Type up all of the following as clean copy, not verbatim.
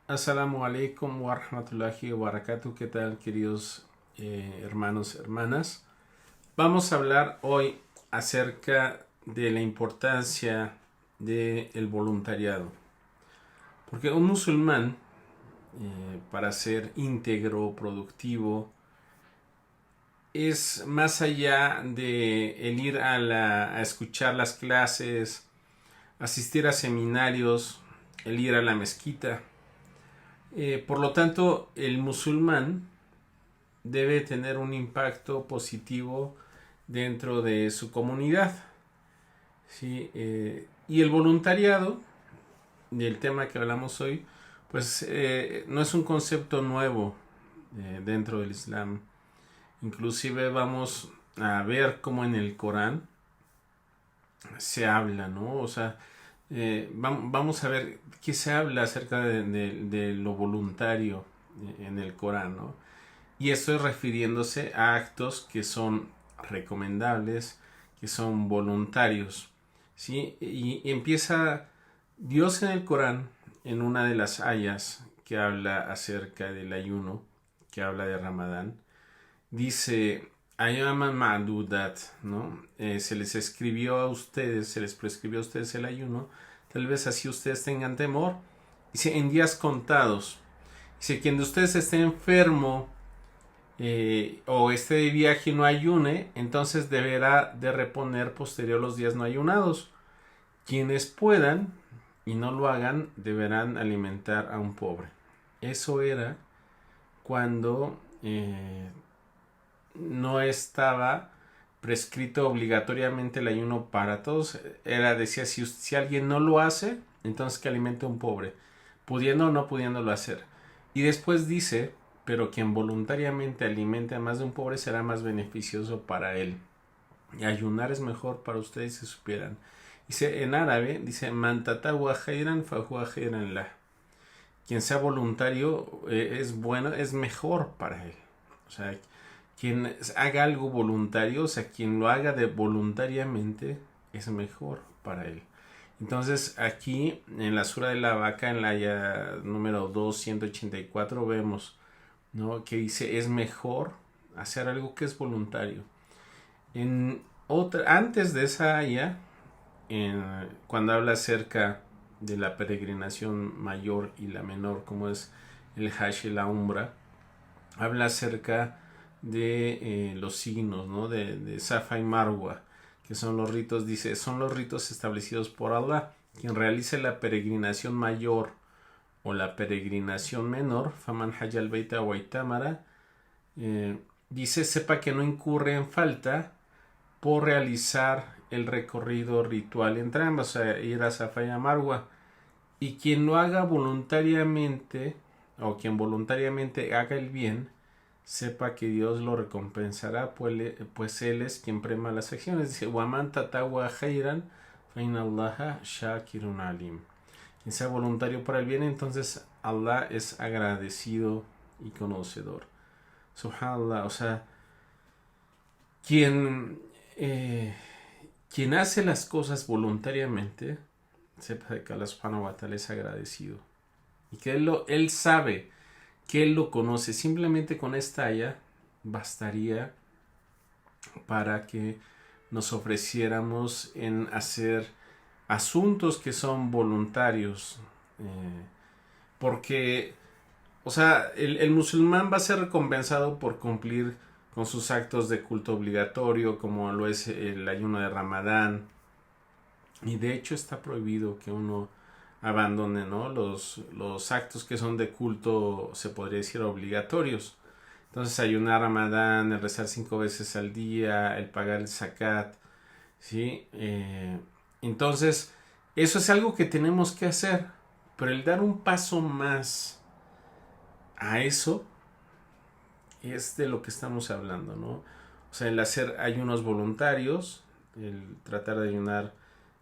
Assalamu alaikum wa rahmatullahi wa barakatuh. ¿Qué tal, queridos hermanos, hermanas? Vamos a hablar hoy acerca de la importancia del voluntariado. Porque un musulmán, para ser íntegro, productivo, es más allá de el ir a escuchar las clases, asistir a seminarios, el ir a la mezquita. Por lo tanto, el musulmán debe tener un impacto positivo dentro de su comunidad. ¿Sí? Y el voluntariado, del tema que hablamos hoy, pues no es un concepto nuevo dentro del Islam. Inclusive vamos a ver cómo en el Corán se habla, ¿no? O sea, vamos a ver qué se habla acerca de lo voluntario en el Corán, ¿no? Y esto es refiriéndose a actos que son recomendables, que son voluntarios, ¿sí? Y empieza Dios en el Corán, en una de las ayas que habla acerca del ayuno, que habla de Ramadán, dice ayaman ma'dudat, ¿no? Se les escribió a ustedes, se les prescribió a ustedes el ayuno, tal vez así ustedes tengan temor. Dice en días contados. Dice quien de ustedes esté enfermo o esté de viaje y no ayune, entonces deberá de reponer posterior los días no ayunados. Quienes puedan y no lo hagan deberán alimentar a un pobre. Eso era cuando no estaba prescrito obligatoriamente el ayuno para todos. Decía, si alguien no lo hace, entonces que alimente a un pobre, pudiendo o no pudiéndolo hacer. Y después dice, pero quien voluntariamente alimente a más de un pobre será más beneficioso para él. Y ayunar es mejor para ustedes si supieran. Dice en árabe, dice, man tatawa khairan fahuwa khairan lah. Quien sea voluntario es bueno, es mejor para él. O sea, quien haga algo voluntario, o sea, quien lo haga de voluntariamente, es mejor para él. Entonces, aquí en la Sura de la Vaca, en la ayah número 284, vemos, ¿no?, que dice, es mejor hacer algo que es voluntario. Antes de esa ayah, cuando habla acerca de la peregrinación mayor y la menor, como es el Hajj y la Umra, habla acerca de los signos, ¿no?, de Safa y Marwa, que son los ritos, dice, son los ritos establecidos por Allah. Quien realice la peregrinación mayor o la peregrinación menor, Faman Hajjal Baita wa Itamara, dice, sepa que no incurre en falta por realizar el recorrido ritual entre ambas, o sea, ir a Safa y a Marwa. Y quien lo haga voluntariamente, o quien voluntariamente haga el bien, sepa que Dios lo recompensará, pues Él es quien premia las acciones. Dice, Waman tatawa khairan fa inna Allaha shakirun alim. Quien sea voluntario para el bien, entonces Allah es agradecido y conocedor. Subhanallah, o sea, quien hace las cosas voluntariamente, sepa que Allah subhanahu wa ta'ala es agradecido. Y que él sabe, que Él lo conoce. Simplemente con esta ayah bastaría para que nos ofreciéramos en hacer asuntos que son voluntarios. Porque, o sea, el musulmán va a ser recompensado por cumplir con sus actos de culto obligatorio, como lo es el ayuno de Ramadán. Y de hecho está prohibido que uno abandone, ¿no?, los actos que son de culto, se podría decir, obligatorios. Entonces ayunar Ramadán, el rezar 5 veces al día, el pagar el zakat, ¿sí? Entonces eso es algo que tenemos que hacer, pero el dar un paso más a eso es de lo que estamos hablando, ¿no? O sea, el hacer ayunos voluntarios, el tratar de ayunar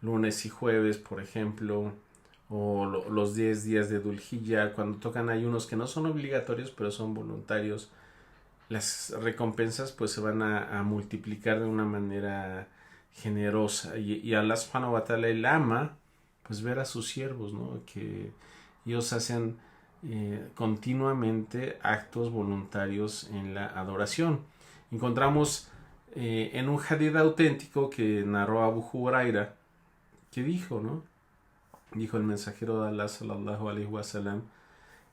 lunes y jueves, por ejemplo, o los 10 días de Dhul Hijjah, cuando tocan ayunos que no son obligatorios pero son voluntarios, las recompensas pues se van a multiplicar de una manera generosa, y Allah subhanahu wa ta'ala, él ama pues ver a sus siervos, ¿no?, que ellos hacen continuamente actos voluntarios en la adoración. Encontramos en un hadith auténtico que narró Abu Huraira, que dijo, ¿no? Dijo el mensajero de Allah sallallahu alaihi wasallam,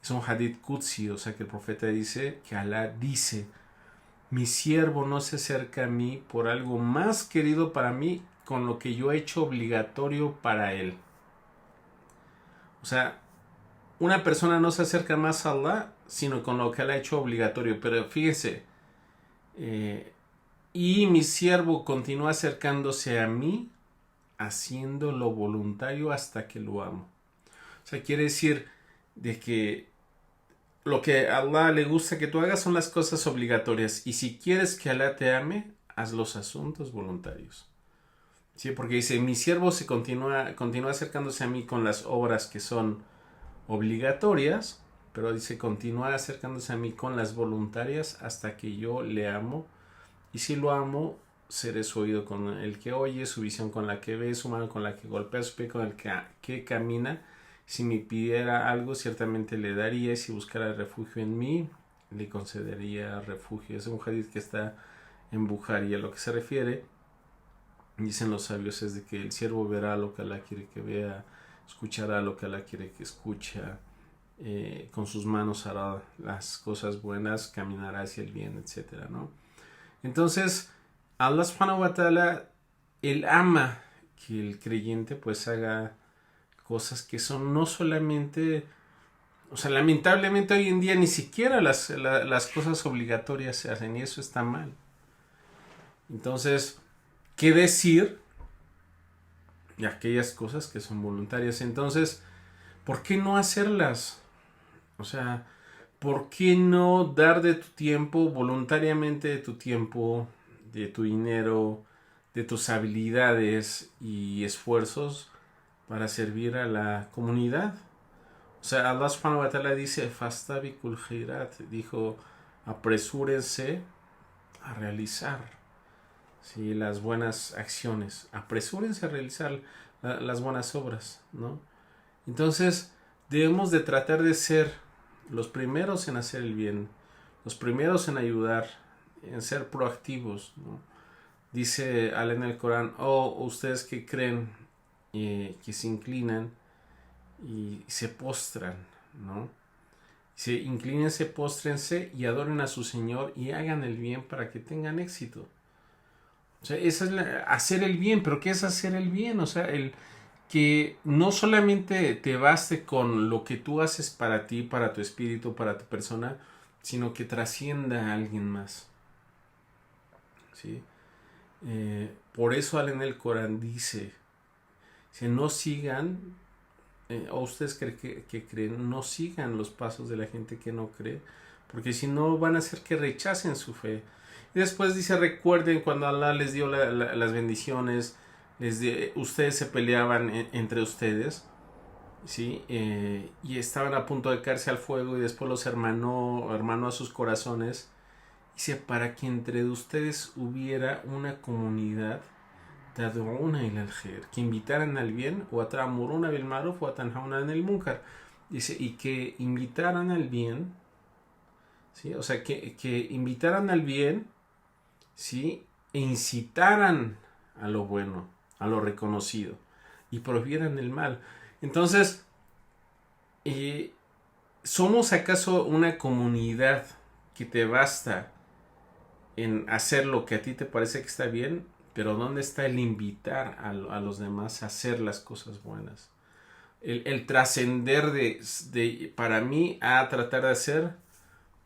es un hadith qudsi, o sea que el profeta dice que Allah dice: mi siervo no se acerca a mí por algo más querido para mí con lo que yo he hecho obligatorio para él. O sea, una persona no se acerca más a Allah sino con lo que él ha hecho obligatorio. Pero fíjese, y mi siervo continúa acercándose a mí haciendo lo voluntario hasta que lo amo. O sea, quiere decir de que lo que a Allah le gusta que tú hagas son las cosas obligatorias. Y si quieres que Allah te ame, haz los asuntos voluntarios. Sí, porque dice, mi siervo se continúa acercándose a mí con las obras que son obligatorias, pero dice, continúa acercándose a mí con las voluntarias hasta que yo le amo. Y si lo amo, seré su oído con el que oye, su visión con la que ve, su mano con la que golpea, su pie con el que camina. Si me pidiera algo, ciertamente le daría, y si buscara refugio en mí, le concedería refugio. Es un hadith que está en Bukhari. A lo que se refiere, dicen los sabios, es de que el siervo verá lo que Allah quiere que vea, escuchará lo que Allah quiere que escucha, con sus manos hará las cosas buenas, caminará hacia el bien, etcétera, ¿no? Entonces, Allah subhanahu wa ta'ala, Él ama que el creyente pues haga cosas que son no solamente, o sea, lamentablemente hoy en día ni siquiera las cosas obligatorias se hacen, y eso está mal. Entonces, ¿qué decir de aquellas cosas que son voluntarias? Entonces, ¿por qué no hacerlas? O sea, ¿por qué no dar de tu tiempo, voluntariamente de tu tiempo, de tu dinero, de tus habilidades y esfuerzos para servir a la comunidad? O sea, Allah subhanahu wa ta'ala dice, Fastabikul khairat, dijo, apresúrense a realizar, ¿sí?, las buenas acciones, apresúrense a realizar las buenas obras, ¿no? Entonces, debemos de tratar de ser los primeros en hacer el bien, los primeros en ayudar, en ser proactivos, ¿no? Dice Allah en el Corán, ustedes que creen, que se inclinan y se postran, ¿no? Se inclínense, póstrense y adoren a su Señor y hagan el bien para que tengan éxito. O sea, esa es hacer el bien. ¿Pero qué es hacer el bien? O sea, el que no solamente te baste con lo que tú haces para ti, para tu espíritu, para tu persona, sino que trascienda a alguien más, ¿sí? Por eso Allah en el Corán dice, si no sigan, o ustedes que creen, no sigan los pasos de la gente que no cree, porque si no van a hacer que rechacen su fe. Y después dice, recuerden cuando Allah les dio las bendiciones, ustedes se peleaban entre ustedes, ¿sí? Y estaban a punto de caerse al fuego y después los hermanó a sus corazones. Dice, para que entre ustedes hubiera una comunidad que invitaran al bien, o atamuruna bil ma'ruf o atanhauna anil munkar. Dice, y que invitaran al bien, ¿sí? O sea, que invitaran al bien, ¿sí? E incitaran a lo bueno, a lo reconocido, y prohibieran el mal. Entonces, ¿somos acaso una comunidad que te basta en hacer lo que a ti te parece que está bien? Pero ¿dónde está el invitar a los demás a hacer las cosas buenas? El trascender para mí, a tratar de hacer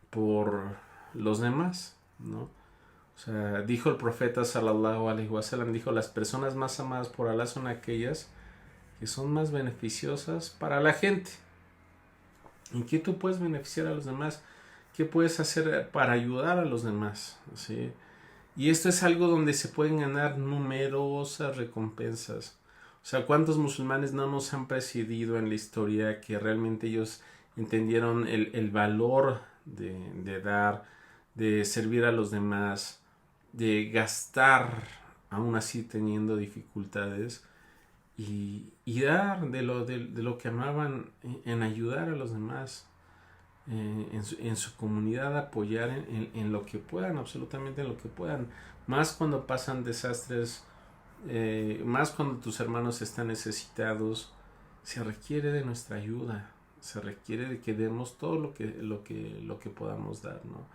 por los demás, ¿no? O sea, dijo el profeta sallallahu alaihi wasallam, dijo, las personas más amadas por Allah son aquellas que son más beneficiosas para la gente. ¿En qué tú puedes beneficiar a los demás? ¿Qué puedes hacer para ayudar a los demás? ¿Sí? Y esto es algo donde se pueden ganar numerosas recompensas. O sea, ¿cuántos musulmanes no nos han precedido en la historia que realmente ellos entendieron el valor de dar, de servir a los demás, de gastar, aún así teniendo dificultades, y dar de lo que amaban en ayudar a los demás? en su comunidad, apoyar en lo que puedan, absolutamente en lo que puedan, más cuando pasan desastres, más cuando tus hermanos están necesitados. Se requiere de nuestra ayuda, se requiere de que demos todo lo que podamos dar, ¿no?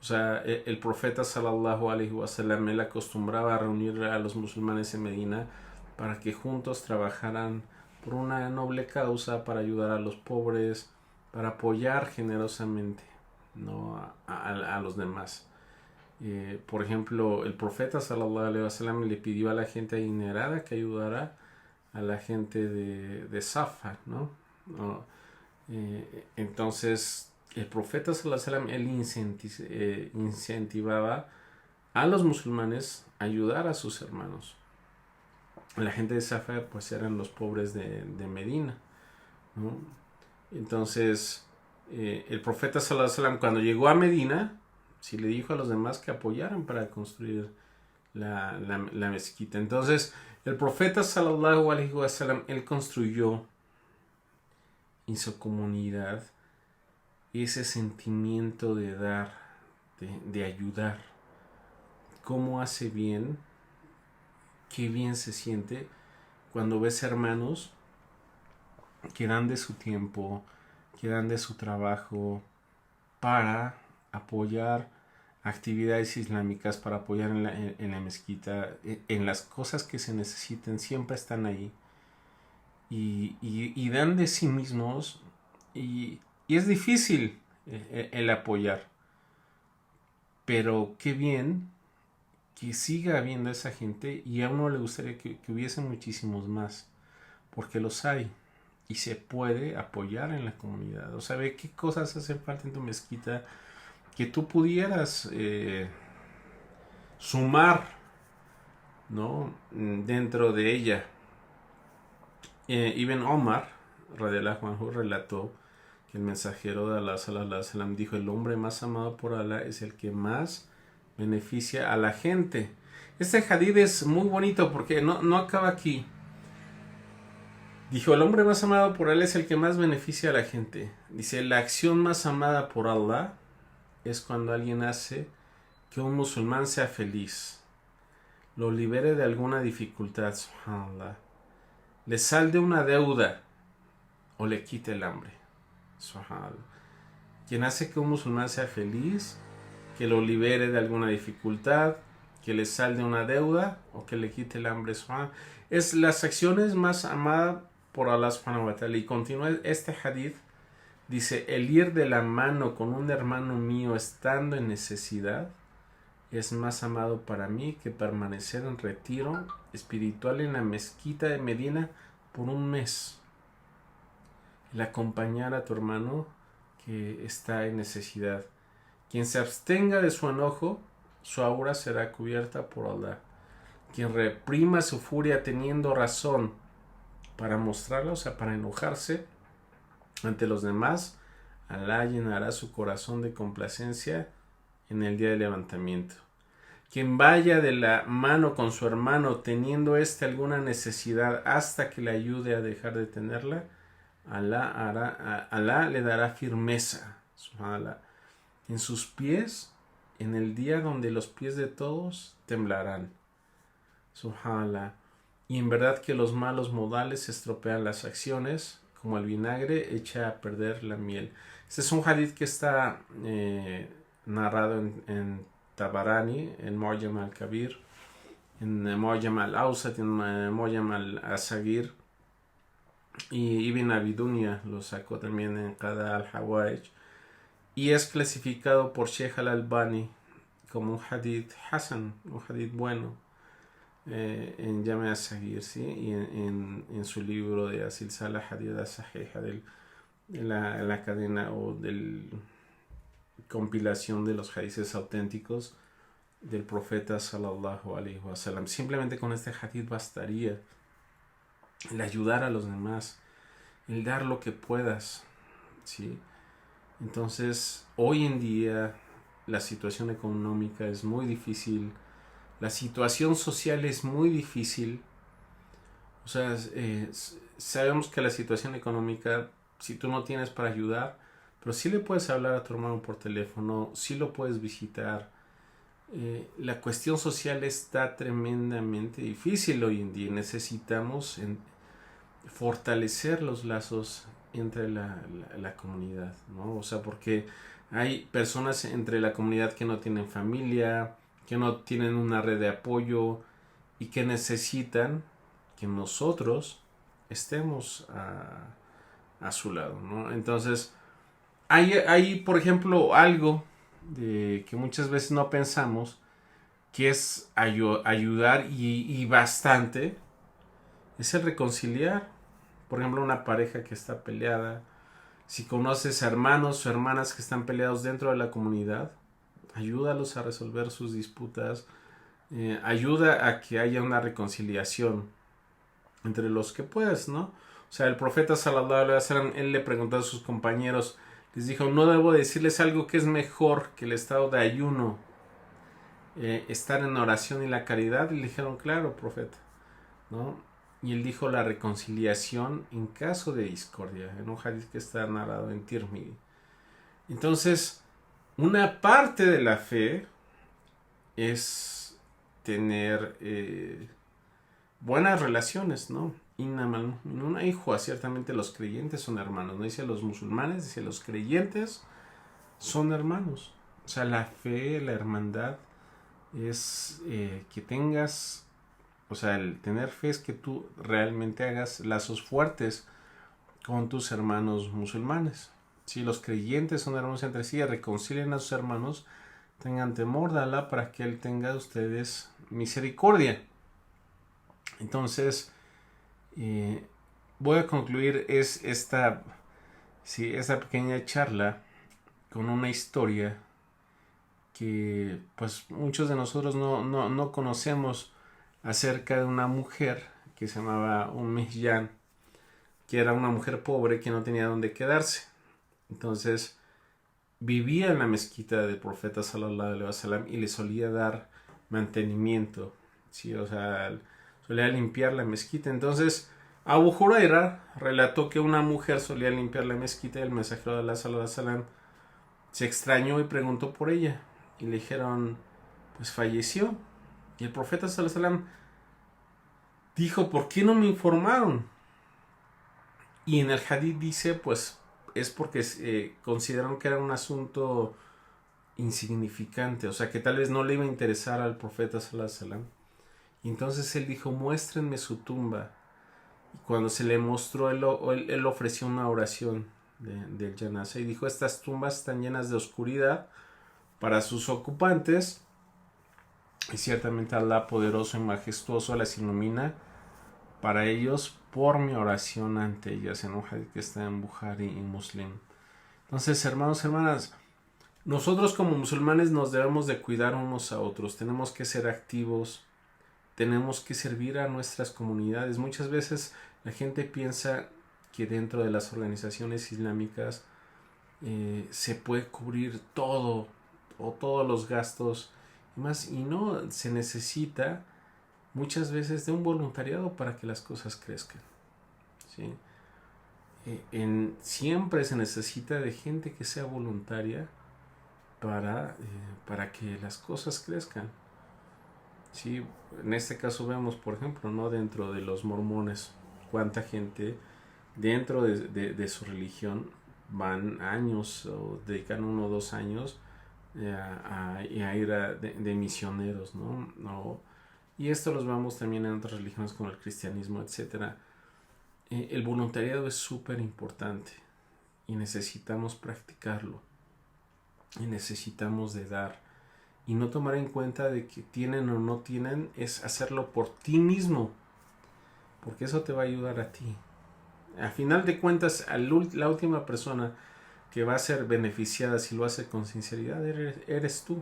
O sea, el profeta sallallahu alaihi wasallam, él acostumbraba a reunir a los musulmanes en Medina para que juntos trabajaran por una noble causa, para ayudar a los pobres, para apoyar generosamente, ¿no? A los demás. Por ejemplo, el profeta sallallahu alaihi wasallam le pidió a la gente adinerada que ayudara a la gente de Safa, ¿no? ¿No? Entonces, el profeta sallallahu alaihi wasallam, él incentivaba a los musulmanes a ayudar a sus hermanos. La gente de Safa pues eran los pobres de Medina, ¿no? Entonces, el profeta sallallahu alaihi wasallam, cuando llegó a Medina, sí le dijo a los demás que apoyaran para construir la mezquita. Entonces, el profeta sallallahu alaihi wasallam, él construyó en su comunidad ese sentimiento de dar, de ayudar. Cómo hace bien, qué bien se siente cuando ves hermanos que dan de su tiempo, que dan de su trabajo para apoyar actividades islámicas, para apoyar en la mezquita, en las cosas que se necesiten, siempre están ahí y dan de sí mismos y es difícil el apoyar, pero qué bien que siga habiendo esa gente y a uno le gustaría que hubiesen muchísimos más, porque los hay y se puede apoyar en la comunidad. O sea, ve qué cosas hacen falta en tu mezquita que tú pudieras sumar, ¿no? Dentro de ella. Ibn Omar radiallahu anhu relató que el mensajero de Allah sallallahu alaihi wasallam dijo: el hombre más amado por Allah es el que más beneficia a la gente. Este hadith es muy bonito porque no acaba aquí. Dijo: el hombre más amado por Allah es el que más beneficia a la gente. Dice: la acción más amada por Allah es cuando alguien hace que un musulmán sea feliz, lo libere de alguna dificultad, subhanallah, le salde una deuda o le quite el hambre, subhanallah. Quien hace que un musulmán sea feliz, que lo libere de alguna dificultad, que le salde una deuda o que le quite el hambre, subhanallah, es las acciones más amadas por Allah subhanahu wa ta'ala. Y continúa este hadith. Dice: el ir de la mano con un hermano mío estando en necesidad es más amado para mí que permanecer en retiro espiritual en la mezquita de Medina por un mes. El acompañar a tu hermano que está en necesidad. Quien se abstenga de su enojo, su aura será cubierta por Allah. Quien reprima su furia teniendo razón para mostrarla, o sea, para enojarse ante los demás, Alá llenará su corazón de complacencia en el día del levantamiento. Quien vaya de la mano con su hermano teniendo alguna necesidad hasta que le ayude a dejar de tenerla, Alá le dará firmeza, subhanallah, en sus pies en el día donde los pies de todos temblarán, subhanallah. Y en verdad que los malos modales estropean las acciones, como el vinagre echa a perder la miel. Este es un hadith que está narrado en Tabarani, en Mu'jam al-Kabir, en Mu'jam al-Awsat, en Mu'jam al-Asagir, y Ibn Abi Dunya lo sacó también en Qada al-Hawaij, y es clasificado por Sheikh al-Albani como un hadith hasan, un hadith bueno, en Jami' al-Sagir, ¿sí? Y en su libro de Asil Salah Hadith al-Sahiha, de la cadena o de compilación de los hadiths auténticos del profeta sallallahu alaihi wasallam. Simplemente con este hadith bastaría el ayudar a los demás, el dar lo que puedas, ¿sí? Entonces, hoy en día la situación económica es muy difícil, la situación social es muy difícil. O sea, sabemos que la situación económica, si tú no tienes para ayudar, pero sí le puedes hablar a tu hermano por teléfono, sí lo puedes visitar. La cuestión social está tremendamente difícil hoy en día. Necesitamos fortalecer los lazos entre la comunidad, ¿no? O sea, porque hay personas entre la comunidad que no tienen familia, que no tienen una red de apoyo y que necesitan que nosotros estemos a su lado, ¿no? Entonces, hay, por ejemplo, algo de que muchas veces no pensamos, que es ayudar y bastante, es el reconciliar. Por ejemplo, una pareja que está peleada, si conoces hermanos o hermanas que están peleados dentro de la comunidad, ayúdalos a resolver sus disputas, ayuda a que haya una reconciliación entre los que puedes, ¿no? O sea, el profeta sallallahu alaihi wasallam, él le preguntó a sus compañeros, les dijo, no debo decirles algo que es mejor que el estado de ayuno, estar en oración y la caridad. Y le dijeron, claro, profeta, ¿no? Y él dijo la reconciliación en caso de discordia, en un hadith que está narrado en Tirmidhi. Entonces, una parte de la fe es tener buenas relaciones, ¿no? Una hijo, ciertamente los creyentes son hermanos, no dice los musulmanes, dice los creyentes son hermanos. O sea, la fe, la hermandad es que tengas, o sea, el tener fe es que tú realmente hagas lazos fuertes con tus hermanos musulmanes. Si los creyentes son hermanos entre sí, reconcilien a sus hermanos, tengan temor de Alá para que Él tenga de ustedes misericordia. Entonces, voy a concluir esta pequeña charla con una historia que pues muchos de nosotros no conocemos, acerca de una mujer que se llamaba Mihyan, que era una mujer pobre que no tenía dónde quedarse. Entonces vivía en la mezquita del profeta sallallahu alaihi wasallam y le solía dar mantenimiento, ¿sí? O sea, solía limpiar la mezquita. Entonces Abu Huraira relató que una mujer solía limpiar la mezquita y el mensajero de Allah sallallahu alaihi wasallam se extrañó y preguntó por ella y le dijeron, pues falleció. Y el profeta sallallahu alaihi wasallam dijo, ¿por qué no me informaron? Y en el hadith dice, pues es porque consideraron que era un asunto insignificante, o sea que tal vez no le iba a interesar al profeta sallallahu alaihi wasallam. Y entonces él dijo, muéstrenme su tumba. Y cuando se le mostró, él ofreció una oración del Janaza y dijo, estas tumbas están llenas de oscuridad para sus ocupantes y ciertamente Allah poderoso y majestuoso las ilumina para ellos por mi oración ante ellas, en un hadith que está en Bukhari y Muslim. Entonces, hermanos, hermanas, nosotros como musulmanes nos debemos de cuidar unos a otros, tenemos que ser activos, tenemos que servir a nuestras comunidades. Muchas veces la gente piensa que dentro de las organizaciones islámicas se puede cubrir todo o todos los gastos y más, y no, se necesita muchas veces de un voluntariado para que las cosas crezcan, ¿sí? Siempre se necesita de gente que sea voluntaria para que las cosas crezcan, ¿sí? En este caso vemos, por ejemplo, ¿no? Dentro de los mormones, cuánta gente dentro de su religión van años o dedican 1 o 2 años a ir de misioneros, ¿no? Y esto los vemos también en otras religiones como el cristianismo, etc. El voluntariado es súper importante y necesitamos practicarlo y necesitamos de dar y no tomar en cuenta de que tienen o no tienen, es hacerlo por ti mismo, porque eso te va a ayudar a ti. A final de cuentas, la última persona que va a ser beneficiada si lo hace con sinceridad eres tú.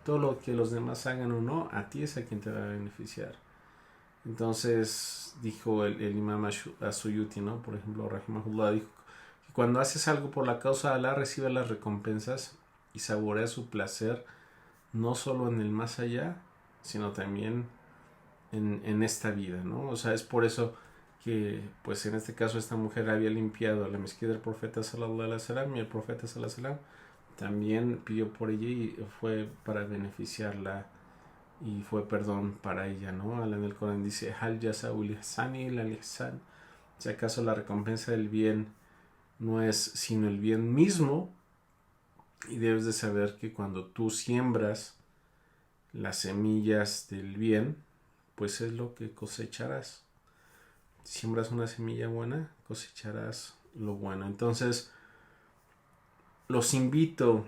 Todo lo que los demás hagan o no, a ti es a quien te va a beneficiar. Entonces dijo el imam As-Suyuti, ¿no? Por ejemplo, rahimahullah, dijo que cuando haces algo por la causa de Allah, recibe las recompensas y saborea su placer, no solo en el más allá, sino también en esta vida, ¿no? O sea, es por eso que pues en este caso esta mujer había limpiado la mezquita del profeta sallallahu alaihi wasallam, y el profeta sallallahu alaihi wasallam también pidió por ella y fue para beneficiarla y fue perdón para ella, ¿no? En el Corán dice, Hal yasaul ihsani illa al ihsan. Si acaso la recompensa del bien no es sino el bien mismo, y debes de saber que cuando tú siembras las semillas del bien, pues es lo que cosecharás. Si siembras una semilla buena, cosecharás lo bueno. Entonces, los invito,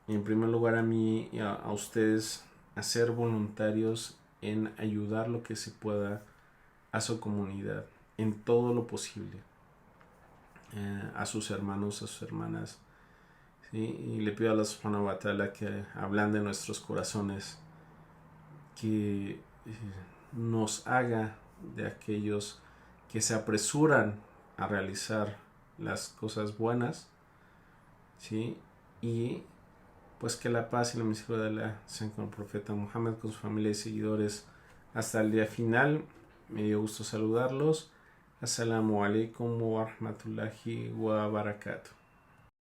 en primer lugar a mí y a ustedes, a ser voluntarios en ayudar lo que se pueda a su comunidad, en todo lo posible, a sus hermanos, a sus hermanas, ¿sí? Y le pido a Allah subhanahu wa ta'ala que ablande nuestros corazones, que nos haga de aquellos que se apresuran a realizar las cosas buenas, ¿sí? Y pues que la paz y la misericordia de Allah sean con el profeta Muhammad, con su familia y seguidores hasta el día final. Me dio gusto saludarlos. Assalamu alaikum wa rahmatullahi wa barakatuh.